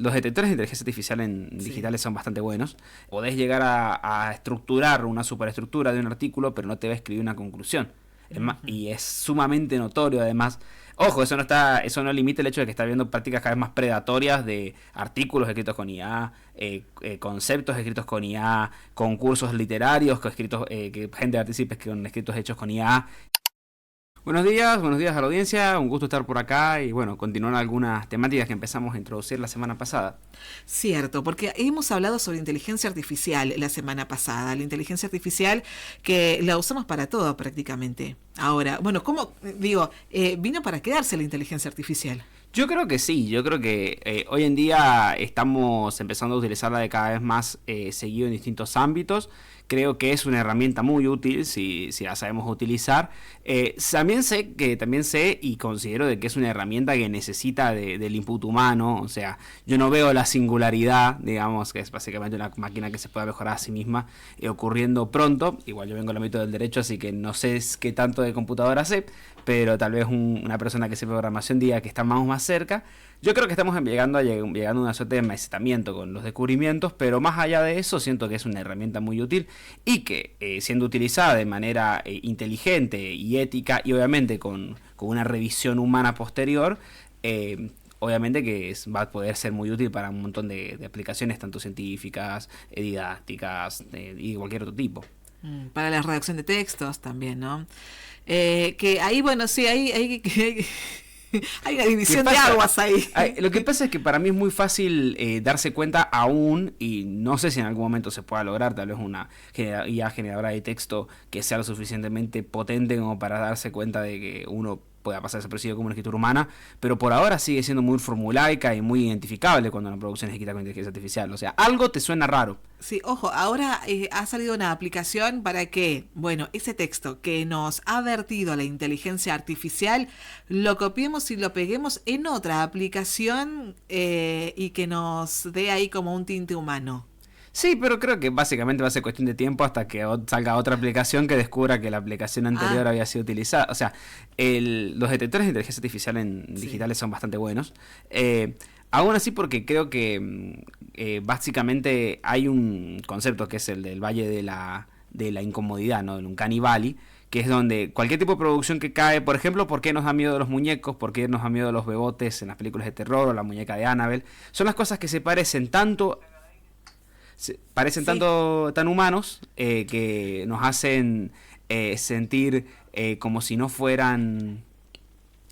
los detectores de inteligencia artificial en digitales son bastante buenos. Podés llegar a estructurar una superestructura de un artículo, pero no te va a escribir una conclusión. Y es sumamente notorio además. Ojo, eso no limita el hecho de que está habiendo prácticas cada vez más predatorias de artículos escritos con IA, conceptos escritos con IA, concursos literarios que gente participe con escritos hechos con IA. Buenos días a la audiencia, un gusto estar por acá y bueno, continuar algunas temáticas que empezamos a introducir la semana pasada. Cierto, porque hemos hablado sobre inteligencia artificial la semana pasada, la inteligencia artificial que la usamos para todo prácticamente. Ahora, bueno, vino para quedarse la inteligencia artificial. Yo creo que sí, yo creo que hoy en día estamos empezando a utilizarla de cada vez más seguido en distintos ámbitos. Creo que es una herramienta muy útil si la sabemos utilizar. También sé y considero de que es una herramienta que necesita del input humano. O sea, yo no veo la singularidad, digamos, que es básicamente una máquina que se pueda mejorar a sí misma ocurriendo pronto. Igual yo vengo del ámbito del derecho, así que no sé qué tanto de computadora sé, pero tal vez una persona que sepa programación diga que estamos más cerca. Yo creo que estamos llegando a una suerte de enmaizamiento con los descubrimientos, pero más allá de eso siento que es una herramienta muy útil y que siendo utilizada de manera inteligente y ética y obviamente con una revisión humana posterior, obviamente que va a poder ser muy útil para un montón de aplicaciones, tanto científicas, didácticas y de cualquier otro tipo. Para la redacción de textos también, ¿no? Que ahí, bueno, sí, hay hay una división de aguas ahí. Lo que pasa es que para mí es muy fácil darse cuenta aún, y no sé si en algún momento se pueda lograr, tal vez una IA generadora de texto que sea lo suficientemente potente como para darse cuenta de que uno pueda pasar desapercibido como una escritura humana, pero por ahora sigue siendo muy formulaica y muy identificable cuando una producción es escrita con inteligencia artificial. O sea, algo te suena raro. Sí, ojo, ahora ha salido una aplicación para que, bueno, ese texto que nos ha vertido la inteligencia artificial, lo copiemos y lo peguemos en otra aplicación y que nos dé ahí como un tinte humano. Sí, pero creo que básicamente va a ser cuestión de tiempo hasta que salga otra aplicación que descubra que la aplicación anterior había sido utilizada. O sea, los detectores de inteligencia artificial en digitales son bastante buenos. Aún así porque creo que básicamente hay un concepto que es el del Valle de la Incomodidad, ¿no? El Uncanny Valley, que es donde cualquier tipo de producción que cae, por ejemplo, ¿por qué nos da miedo los muñecos? ¿Por qué nos da miedo los bebotes en las películas de terror o la muñeca de Annabelle? Son las cosas que se parecen tanto tan humanos que nos hacen sentir como si no fueran,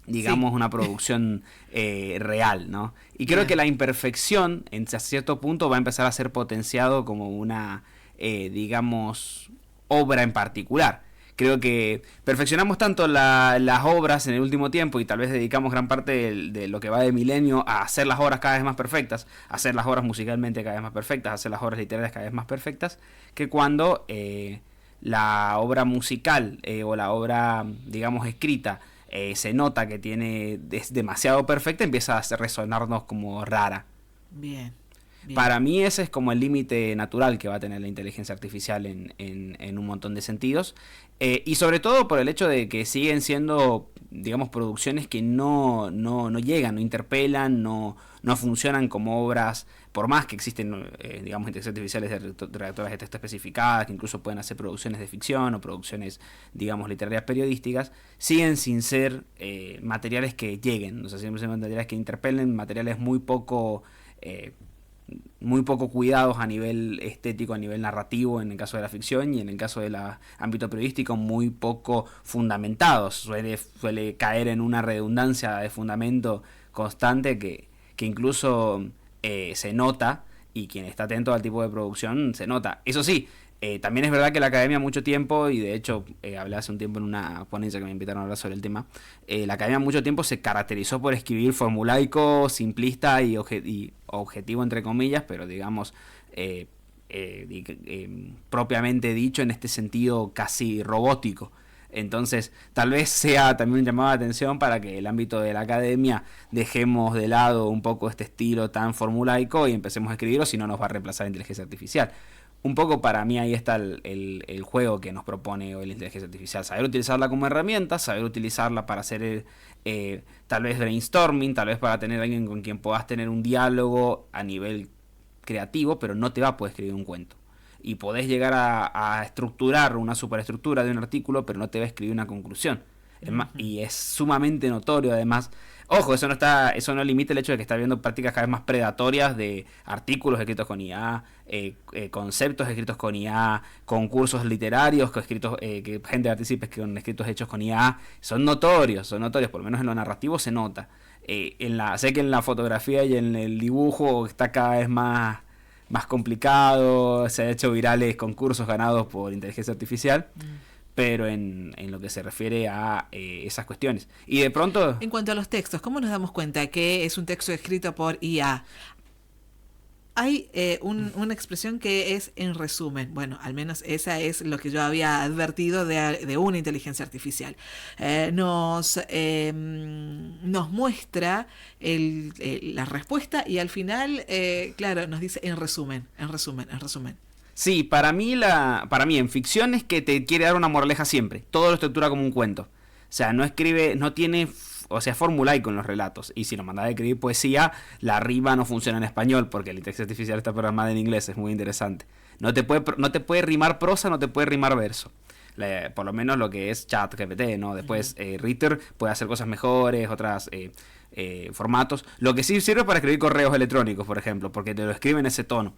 digamos, una producción real, ¿no? Y creo que la imperfección en cierto punto va a empezar a ser potenciado como una, digamos, obra en particular. Creo que perfeccionamos tanto las obras en el último tiempo y tal vez dedicamos gran parte de lo que va de milenio a hacer las obras cada vez más perfectas, a hacer las obras musicalmente cada vez más perfectas, a hacer las obras literarias cada vez más perfectas, que cuando la obra musical o la obra, digamos, escrita se nota que es demasiado perfecta, empieza a resonarnos como rara. Bien. Para mí ese es como el límite natural que va a tener la inteligencia artificial en un montón de sentidos. Y sobre todo por el hecho de que siguen siendo, digamos, producciones que no llegan, no interpelan, no funcionan como obras, por más que existen, digamos, inteligencias artificiales de redactoras de texto especificadas, que incluso pueden hacer producciones de ficción o producciones, digamos, literarias periodísticas, siguen sin ser materiales que lleguen, o sea, siguen siendo materiales que interpelen, materiales muy poco cuidados a nivel estético, a nivel narrativo en el caso de la ficción, y en el caso del ámbito periodístico muy poco fundamentados. Suele caer en una redundancia de fundamento constante que incluso se nota, y quien está atento al tipo de producción se nota. Eso sí, también es verdad que la academia mucho tiempo, y de hecho hablé hace un tiempo en una ponencia que me invitaron a hablar sobre el tema, la academia mucho tiempo se caracterizó por escribir formulaico, simplista y objetivo entre comillas, pero digamos propiamente dicho en este sentido casi robótico. Entonces tal vez sea también un llamado de atención para que el ámbito de la academia dejemos de lado un poco este estilo tan formulaico y empecemos a escribirlo, si no nos va a reemplazar la inteligencia artificial. un poco para mí ahí está el juego que nos propone hoy la inteligencia artificial. Saber utilizarla como herramienta, saber utilizarla para hacer tal vez brainstorming, tal vez para tener alguien con quien puedas tener un diálogo a nivel creativo, pero no te va a poder escribir un cuento. Y podés llegar a estructurar una superestructura de un artículo, pero no te va a escribir una conclusión. Es más, y es sumamente notorio además. Ojo, eso no limita el hecho de que está habiendo prácticas cada vez más predatorias de artículos escritos con IA, conceptos escritos con IA, concursos literarios escritos, que gente participe con escritos hechos con IA. Son notorios, por lo menos en lo narrativo se nota. Sé que en la fotografía y en el dibujo está cada vez más complicado, se han hecho virales concursos ganados por inteligencia artificial. Pero en lo que se refiere a esas cuestiones. Y de pronto... En cuanto a los textos, ¿cómo nos damos cuenta que es un texto escrito por IA? Hay una expresión que es en resumen. Bueno, al menos esa es lo que yo había advertido de una inteligencia artificial. Nos muestra la respuesta y al final, claro, nos dice en resumen. Sí, para mí en ficción es que te quiere dar una moraleja siempre. Todo lo estructura como un cuento. O sea, no tiene, formulaico con los relatos. Y si lo mandas a escribir poesía, la rima no funciona en español porque la inteligencia artificial está programada en inglés. Es muy interesante. No te puede rimar prosa, no te puede rimar verso. Por lo menos lo que es ChatGPT, ¿no? Después Ritter puede hacer cosas mejores, otras formatos. Lo que sí sirve para escribir correos electrónicos, por ejemplo, porque te lo escribe en ese tono.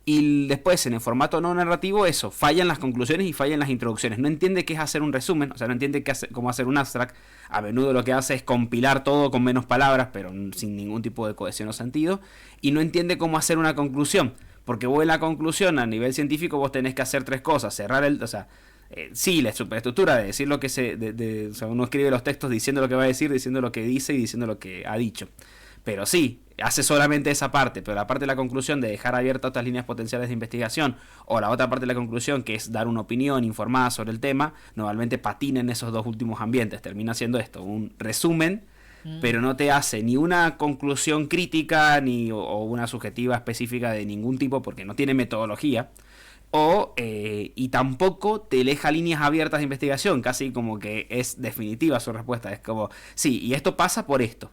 Y después, en el formato no narrativo, fallan las conclusiones y fallan las introducciones. No entiende qué es hacer un resumen, o sea, no entiende cómo hacer un abstract. A menudo lo que hace es compilar todo con menos palabras, pero sin ningún tipo de cohesión o sentido. Y no entiende cómo hacer una conclusión, porque vos en la conclusión, a nivel científico, vos tenés que hacer tres cosas. Sí, la superestructura de decir lo que uno escribe los textos diciendo lo que va a decir, diciendo lo que dice y diciendo lo que ha dicho. Pero sí, hace solamente esa parte, pero la parte de la conclusión de dejar abiertas otras líneas potenciales de investigación, o la otra parte de la conclusión que es dar una opinión informada sobre el tema, normalmente patina en esos dos últimos ambientes. Termina siendo esto, un resumen, pero no te hace ni una conclusión crítica o una subjetiva específica de ningún tipo porque no tiene metodología. Y tampoco te deja líneas abiertas de investigación, casi como que es definitiva su respuesta. Es como, sí, y esto pasa por esto.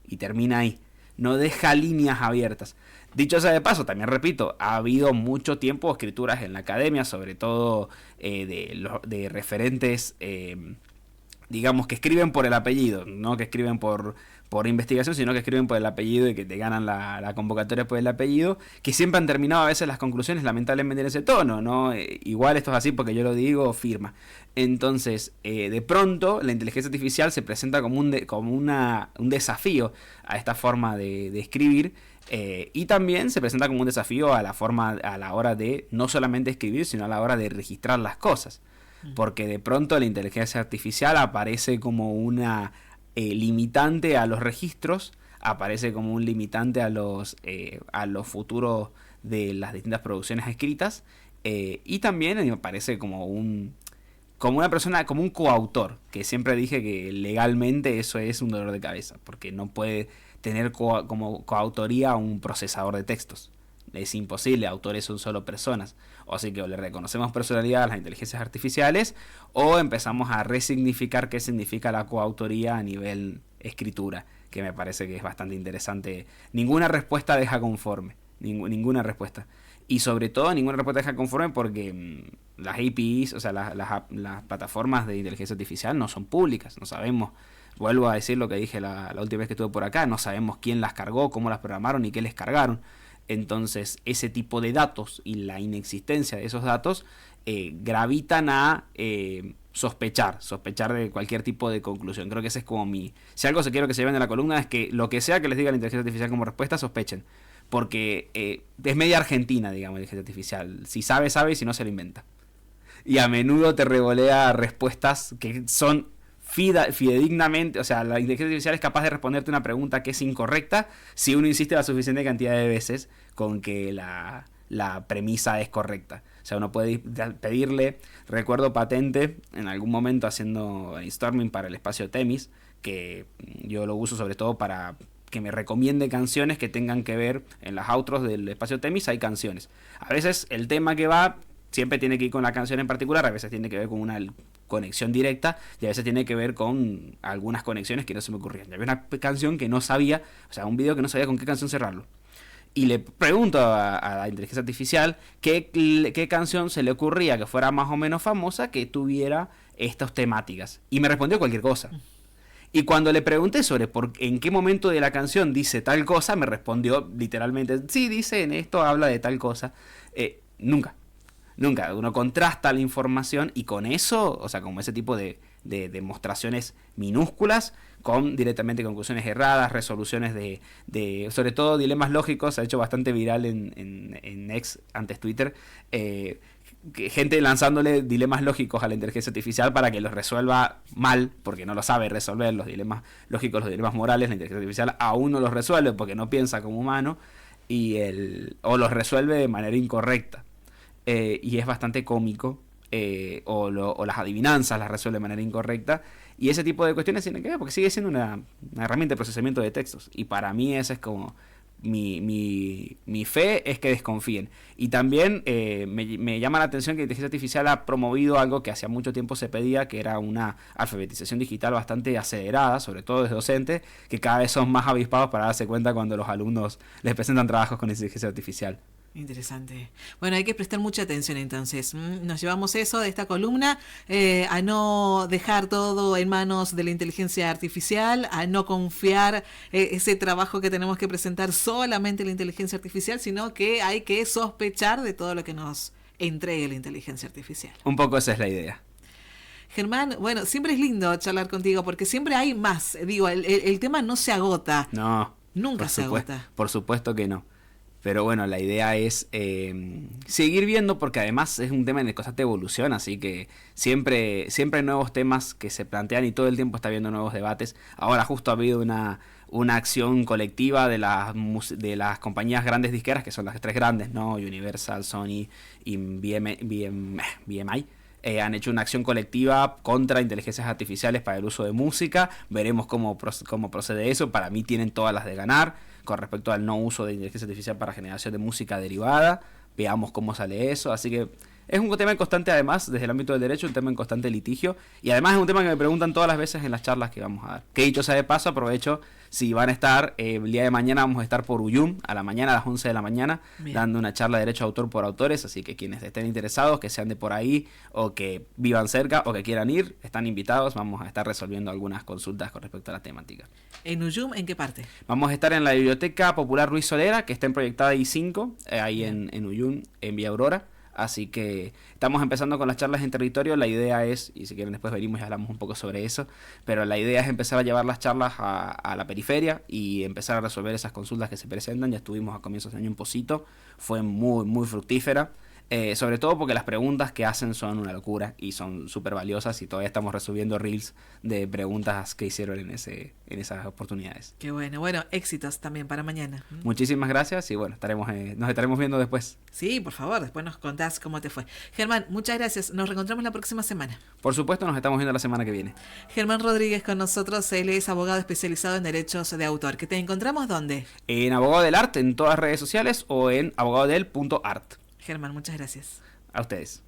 Y termina ahí. No deja líneas abiertas. Dicho sea de paso, también repito, ha habido mucho tiempo escrituras en la academia, sobre todo de referentes, digamos, que escriben por el apellido, no que escriben por investigación, sino que escriben por el apellido y que te ganan la convocatoria por el apellido, que siempre han terminado a veces las conclusiones lamentablemente en ese tono, ¿no? Igual esto es así porque yo lo digo, firma. Entonces, de pronto, la inteligencia artificial se presenta como un desafío a esta forma de escribir, y también se presenta como un desafío a la hora de no solamente escribir, sino a la hora de registrar las cosas. Porque de pronto la inteligencia artificial aparece como una limitante a los registros, aparece como un limitante a los futuros de las distintas producciones escritas, y también aparece como una persona, como un coautor, que siempre dije que legalmente eso es un dolor de cabeza, porque no puede tener como coautoría un procesador de textos. Es imposible, autores son solo personas. Así que o le reconocemos personalidad a las inteligencias artificiales o empezamos a resignificar qué significa la coautoría a nivel escritura, que me parece que es bastante interesante. Ninguna respuesta deja conforme, ninguna respuesta. Y sobre todo ninguna respuesta deja conforme porque las APIs, o sea, las plataformas de inteligencia artificial no son públicas, no sabemos. Vuelvo a decir lo que dije la última vez que estuve por acá, no sabemos quién las cargó, cómo las programaron y qué les cargaron. Entonces, ese tipo de datos y la inexistencia de esos datos gravitan a sospechar de cualquier tipo de conclusión. Creo que ese es como si algo quiero que se lleven de la columna es que lo que sea que les diga la inteligencia artificial como respuesta, sospechen. Porque es media argentina, digamos, la inteligencia artificial. Si sabe, y si no, se lo inventa. Y a menudo te revolea respuestas que son fidedignamente, o sea, la inteligencia artificial es capaz de responderte una pregunta que es incorrecta si uno insiste la suficiente cantidad de veces con que la premisa es correcta. O sea, uno puede pedirle, recuerdo patente, en algún momento haciendo brainstorming para el espacio Temis, que yo lo uso sobre todo para que me recomiende canciones que tengan que ver, en las outros del espacio Temis hay canciones. A veces el tema que va siempre tiene que ir con la canción en particular, a veces tiene que ver con una conexión directa y a veces tiene que ver con algunas conexiones que no se me ocurrían. Y había una canción que no sabía, o sea, un video que no sabía con qué canción cerrarlo. Y le pregunto a la inteligencia artificial qué canción se le ocurría que fuera más o menos famosa que tuviera estas temáticas. Y me respondió cualquier cosa. Y cuando le pregunté sobre en qué momento de la canción dice tal cosa, me respondió literalmente, sí, dice en esto, habla de tal cosa. Nunca. Uno contrasta la información y con eso, o sea, como ese tipo de demostraciones minúsculas, con directamente conclusiones erradas, resoluciones de sobre todo dilemas lógicos, se ha hecho bastante viral en X, antes Twitter, gente lanzándole dilemas lógicos a la inteligencia artificial para que los resuelva mal, porque no lo sabe resolver, los dilemas lógicos, los dilemas morales, la inteligencia artificial aún no los resuelve porque no piensa como humano, o los resuelve de manera incorrecta. Y es bastante cómico, o las adivinanzas las resuelve de manera incorrecta, y ese tipo de cuestiones tienen que ver porque sigue siendo una herramienta de procesamiento de textos, y para mí esa es como mi fe, es que desconfíen. Y también me llama la atención que la inteligencia artificial ha promovido algo que hacía mucho tiempo se pedía, que era una alfabetización digital bastante acelerada, sobre todo desde docentes, que cada vez son más avispados para darse cuenta cuando los alumnos les presentan trabajos con inteligencia artificial. Interesante. Bueno, hay que prestar mucha atención entonces. Nos llevamos eso de esta columna, a no dejar todo en manos de la inteligencia artificial, a no confiar ese trabajo que tenemos que presentar solamente a la inteligencia artificial, sino que hay que sospechar de todo lo que nos entregue la inteligencia artificial. Un poco esa es la idea. Germán, bueno, siempre es lindo charlar contigo porque siempre hay más. Digo, el tema no se agota. No. Nunca se agota. Por supuesto que no. Pero bueno, la idea es seguir viendo, porque además es un tema en el constante evolución, así que siempre hay nuevos temas que se plantean y todo el tiempo está habiendo nuevos debates. Ahora justo ha habido una acción colectiva de las compañías grandes disqueras, que son las tres grandes, ¿no? Universal, Sony y BMI. Han hecho una acción colectiva contra inteligencias artificiales para el uso de música. Veremos cómo procede eso. Para mí tienen todas las de ganar con respecto al no uso de inteligencia artificial para generación de música derivada. Veamos cómo sale eso. Así que es un tema en constante, además, desde el ámbito del derecho, un tema en constante litigio. Y además es un tema que me preguntan todas las veces en las charlas que vamos a dar. Que dicho sea de paso, aprovecho, si van a estar, el día de mañana vamos a estar por Uyum, a la mañana, a las 11 de la mañana, bien, dando una charla de derecho de autor por autores. Así que quienes estén interesados, que sean de por ahí, o que vivan cerca, o que quieran ir, están invitados. Vamos a estar resolviendo algunas consultas con respecto a la temática. ¿En Uyum en qué parte? Vamos a estar en la Biblioteca Popular Luis Solera, que está en Proyectada I5, ahí en Uyum, en Vía Aurora. Así que estamos empezando con las charlas en territorio. La idea es, y si quieren después venimos y hablamos un poco sobre eso, pero la idea es empezar a llevar las charlas a la periferia y empezar a resolver esas consultas que se presentan. Ya estuvimos a comienzos de año en Pocito, fue muy, muy fructífera. Sobre todo porque las preguntas que hacen son una locura y son súper valiosas, y todavía estamos resolviendo reels de preguntas que hicieron en esas oportunidades. Qué bueno, éxitos también para mañana. Muchísimas gracias y bueno, nos estaremos viendo después. Sí, por favor, después nos contás cómo te fue. Germán, muchas gracias, nos reencontramos la próxima semana. Por supuesto, nos estamos viendo la semana que viene. Germán Rodríguez con nosotros, él es abogado especializado en derechos de autor. ¿Que te encontramos dónde? En Abogado del Arte, en todas las redes sociales, o en abogadodel.art. Germán, muchas gracias. A ustedes.